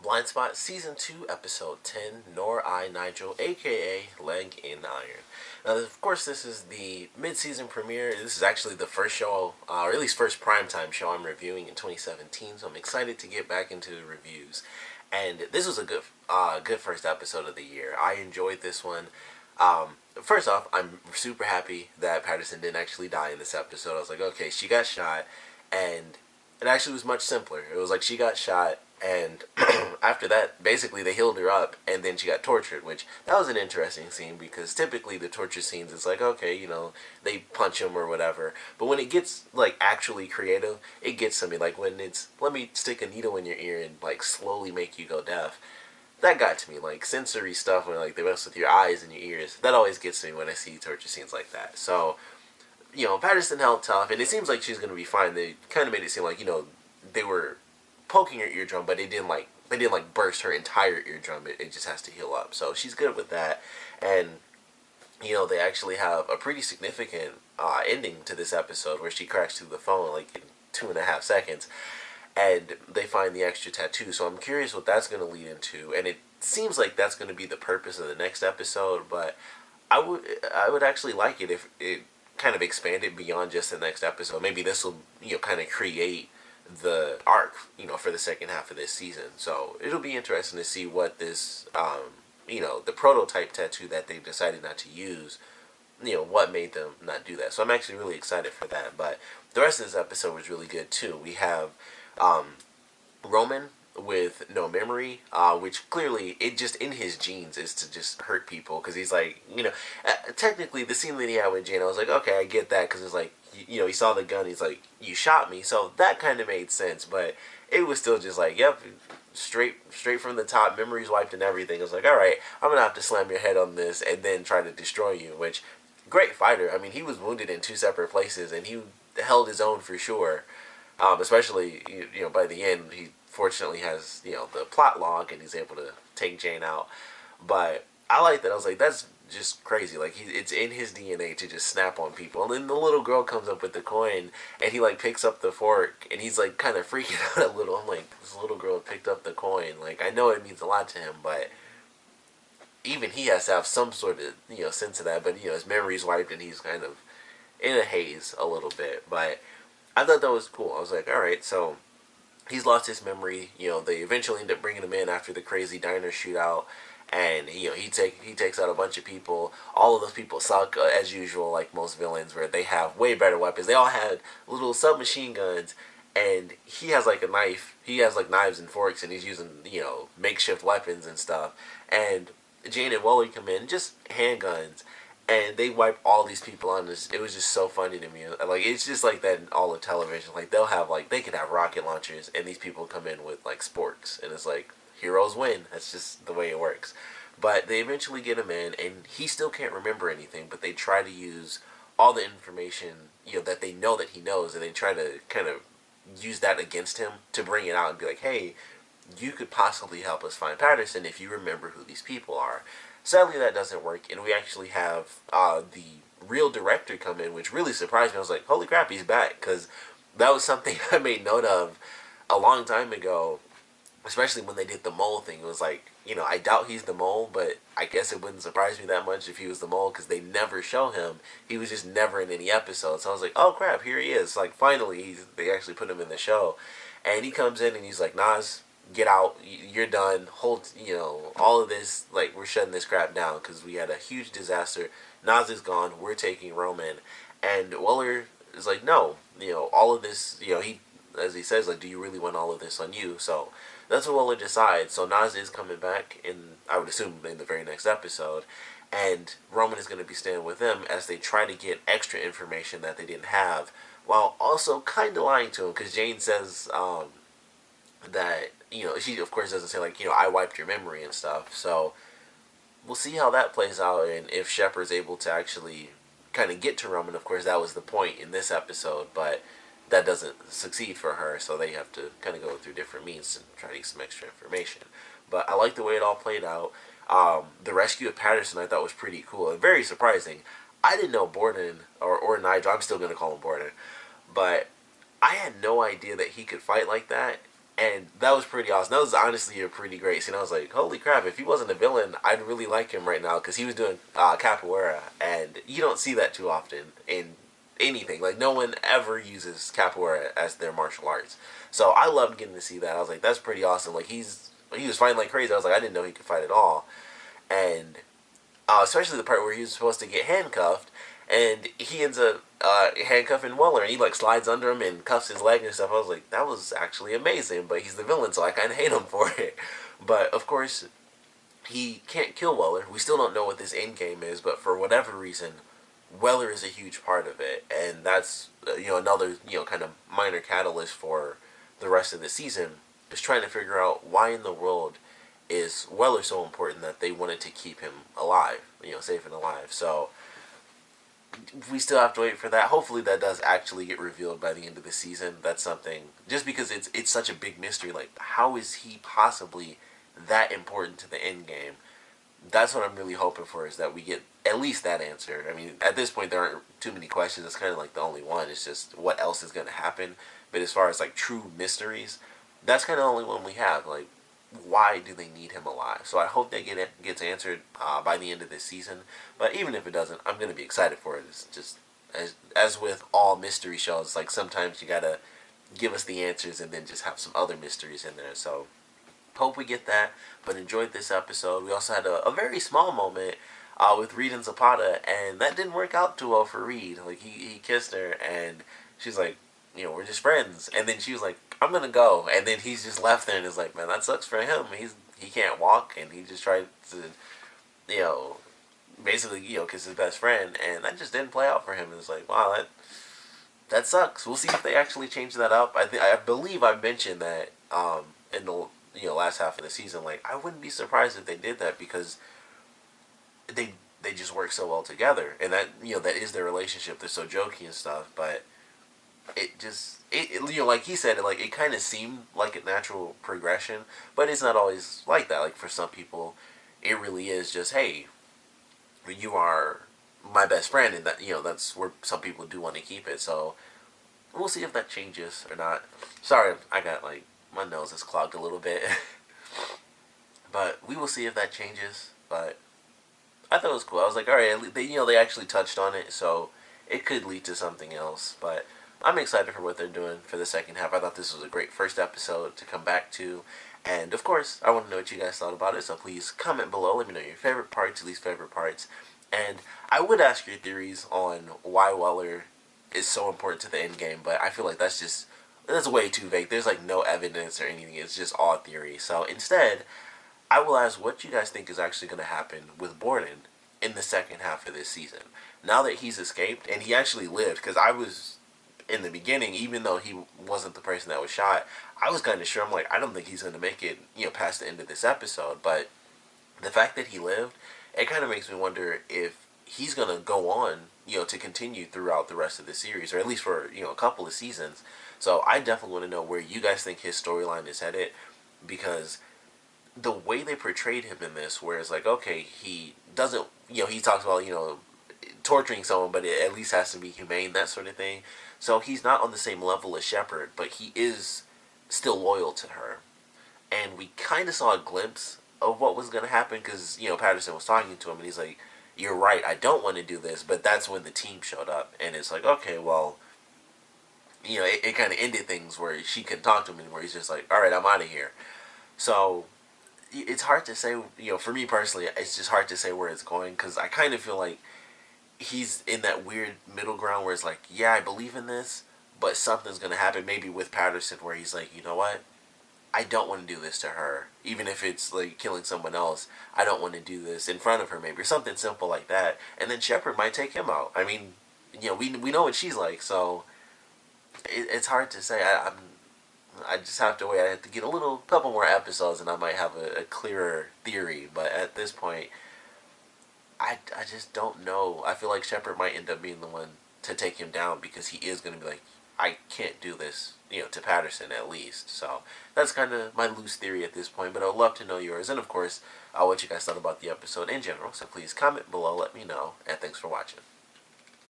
Blindspot Season 2, Episode 10, Nor I, Nigel, aka Leg in Iron. Now, of course, this is the mid-season premiere. This is actually the first show, or at least first primetime show I'm reviewing in 2017, so I'm excited to get back into the reviews. And this was a good first episode of the year. I enjoyed this one. First off, I'm super happy that Patterson didn't actually die in this episode. I was like, okay, she got shot, and it actually was much simpler. It was like she got shot, and after that, basically they healed her up, and then she got tortured, which that was an interesting scene because typically the torture scenes, it's like, okay, you know, they punch him or whatever. But when it gets, like, actually creative, it gets to me. Like, when it's, let me stick a needle in your ear and, like, slowly make you go deaf. That got to me. Like, sensory stuff when, like, they mess with your eyes and your ears. That always gets to me when I see torture scenes like that. So, you know, Patterson held tough, and it seems like she's going to be fine. They kind of made it seem like, you know, they were poking her eardrum, but they didn't burst her entire eardrum. It just has to heal up. So she's good with that. And, you know, they actually have a pretty significant ending to this episode where she cracks through the phone, like, in 2.5 seconds. And they find the extra tattoo. So I'm curious what that's going to lead into. And it seems like that's going to be the purpose of the next episode. But I would actually like it if it kind of expanded beyond just the next episode. Maybe this will, you know, kind of create the arc, you know, for the second half of this season. So it'll be interesting to see what this, you know, the prototype tattoo that they decided not to use, you know, what made them not do that. So I'm actually really excited for that. But the rest of this episode was really good too. We have Roman with no memory, which clearly it just in his genes is to just hurt people, because he's like, you know, technically the scene that he had with Jane, I was like, okay, I get that, because it's like, you know, he saw the gun, he's like, you shot me, so that kind of made sense, but it was still just like, yep, straight from the top, memories wiped and everything. It was like, all right, I'm gonna have to slam your head on this and then try to destroy you. Which, great fighter. I mean, he was wounded in 2 separate places and he held his own for sure. Especially, you know, by the end, he fortunately has, you know, the plot log and he's able to take Jane out. But I like that. I was like, that's just crazy. Like, it's in his DNA to just snap on people. And then the little girl comes up with the coin and he, like, picks up the fork and he's, like, kind of freaking out a little. I'm like, this little girl picked up the coin. Like, I know it means a lot to him, but even he has to have some sort of, you know, sense of that. But, you know, his memory's wiped and he's kind of in a haze a little bit. But I thought that was cool. I was like, alright, so he's lost his memory. You know, they eventually end up bringing him in after the crazy diner shootout. And, you know, he takes out a bunch of people. All of those people suck, as usual, like most villains, where they have way better weapons. They all had little submachine guns, and he has, like, a knife. He has, like, knives and forks, and he's using, you know, makeshift weapons and stuff. And Jane and Wally come in, just handguns, and they wipe all these people on this. It was just so funny to me. Like, it's just like that in all of television. Like, they'll have, like, they could have rocket launchers, and these people come in with, like, sporks, and it's like, heroes win. That's just the way it works. But they eventually get him in, and he still can't remember anything, but they try to use all the information, you know, that they know that he knows, and they try to kind of use that against him to bring it out and be like, hey, you could possibly help us find Patterson if you remember who these people are. Sadly, that doesn't work, and we actually have the real director come in, which really surprised me. I was like, holy crap, he's back, because that was something I made note of a long time ago, especially when they did the mole thing. It was like, you know, I doubt he's the mole, but I guess it wouldn't surprise me that much if he was the mole, because they never show him. He was just never in any episodes. So I was like, oh crap, here he is. Like, finally, they actually put him in the show. And he comes in and he's like, Nas, get out, you're done, hold, you know, all of this, like, we're shutting this crap down, because we had a huge disaster. Nas is gone, we're taking Roman. And Weller is like, no, you know, all of this, you know, he, as he says, like, do you really want all of this on you? So that's what Weller decides. So Nas is coming back in, I would assume, in the very next episode, and Roman is going to be staying with them as they try to get extra information that they didn't have, while also kind of lying to him, because Jane says that, you know, she of course doesn't say, like, you know, I wiped your memory and stuff. So we'll see how that plays out, and if Shepard's able to actually kind of get to Roman. Of course, that was the point in this episode, but that doesn't succeed for her, so they have to kind of go through different means to try to get some extra information. But I like the way it all played out. The rescue of Patterson I thought was pretty cool and very surprising. I didn't know Boden, or Nigel, I'm still going to call him Boden, but I had no idea that he could fight like that. And that was pretty awesome. That was honestly a pretty great scene. I was like, holy crap, if he wasn't a villain, I'd really like him right now, because he was doing capoeira, and you don't see that too often in anything. Like, no one ever uses capoeira as their martial arts. So I loved getting to see that. I was like, that's pretty awesome. Like, he was fighting like crazy. I was like, I didn't know he could fight at all. And especially the part where he was supposed to get handcuffed, and he ends up handcuffing Weller, and he like slides under him and cuffs his leg and stuff. I was like, that was actually amazing, but he's the villain, so I kind of hate him for it. But of course, he can't kill Weller. We still don't know what this end game is, but for whatever reason, Weller is a huge part of it, and that's another kind of minor catalyst for the rest of the season, is trying to figure out why in the world is Weller so important that they wanted to keep him alive, safe and alive. So we still have to wait for that. Hopefully that does actually get revealed by the end of the season. That's something, just because it's such a big mystery. Like, how is he possibly that important to the end game? That's what I'm really hoping for, is that we get at least that answer. I mean, at this point there aren't too many questions. It's kind of like the only one. It's just what else is going to happen. But as far as like true mysteries, that's kind of the only one we have. Like, why do they need him alive? So I hope that gets answered by the end of this season. But even if it doesn't, I'm going to be excited for it. It's just, as with all mystery shows, like sometimes you got to give us the answers and then just have some other mysteries in there. So hope we get that. But enjoyed this episode. We also had a very small moment with Reed and Zapata, and that didn't work out too well for Reed. Like, he kissed her, and she's like, we're just friends. And then she was like, I'm gonna go. And then he's just left there and is like, man, that sucks for him. He can't walk, and he just tried to, basically, kiss his best friend, and that just didn't play out for him. And it's like, wow, that sucks. We'll see if they actually change that up. I believe I mentioned that in the last half of the season. Like, I wouldn't be surprised if they did that, because they just work so well together, and that that is their relationship. They're so jokey and stuff, but it just like he said, it kind of seemed like a natural progression, but it's not always like that. Like, for some people, it really is just, hey, you are my best friend, and that's where some people do want to keep it. So we'll see if that changes or not. Sorry, I got my nose is clogged a little bit. But we will see if that changes. But I thought it was cool. I was like, all right, they actually touched on it, so it could lead to something else. But I'm excited for what they're doing for the second half. I thought this was a great first episode to come back to. And, of course, I want to know what you guys thought about it. So please comment below. Let me know your favorite parts, least favorite parts. And I would ask your theories on why Weller is so important to the end game. But I feel like that's way too vague. There's, no evidence or anything. It's just all theory. So instead, I will ask what you guys think is actually going to happen with Boden in the second half of this season. Now that he's escaped, and he actually lived, because I was, in the beginning, even though he wasn't the person that was shot, I was kind of sure. I'm like, I don't think he's going to make it, past the end of this episode. But the fact that he lived, it kind of makes me wonder if he's going to go on, to continue throughout the rest of the series, or at least for, a couple of seasons. So I definitely want to know where you guys think his storyline is headed, because the way they portrayed him in this, where it's like, okay, he doesn't, he talks about, torturing someone, but it at least has to be humane, that sort of thing. So he's not on the same level as Shepard, but he is still loyal to her. And we kind of saw a glimpse of what was going to happen, because, Patterson was talking to him, and he's like, you're right, I don't want to do this. But that's when the team showed up, and it's like, okay, well, it kind of ended things where she couldn't talk to him anymore. He's just like, all right, I'm out of here. So it's hard to say, for me personally, it's just hard to say where it's going, because I kind of feel like he's in that weird middle ground where it's like, yeah, I believe in this, but something's going to happen, maybe with Patterson, where he's like, you know what, I don't want to do this to her, even if it's like killing someone else. I don't want to do this in front of her, maybe, or something simple like that. And then Shepard might take him out. I mean, we know what she's like, so it's hard to say. I just have to wait. I have to get a couple more episodes, and I might have a clearer theory. But at this point, I just don't know. I feel like Shepard might end up being the one to take him down, because he is going to be like, I can't do this, to Patterson at least. So that's kind of my loose theory at this point, but I would love to know yours. And of course, what you guys thought about the episode in general. So please comment below, let me know, and thanks for watching.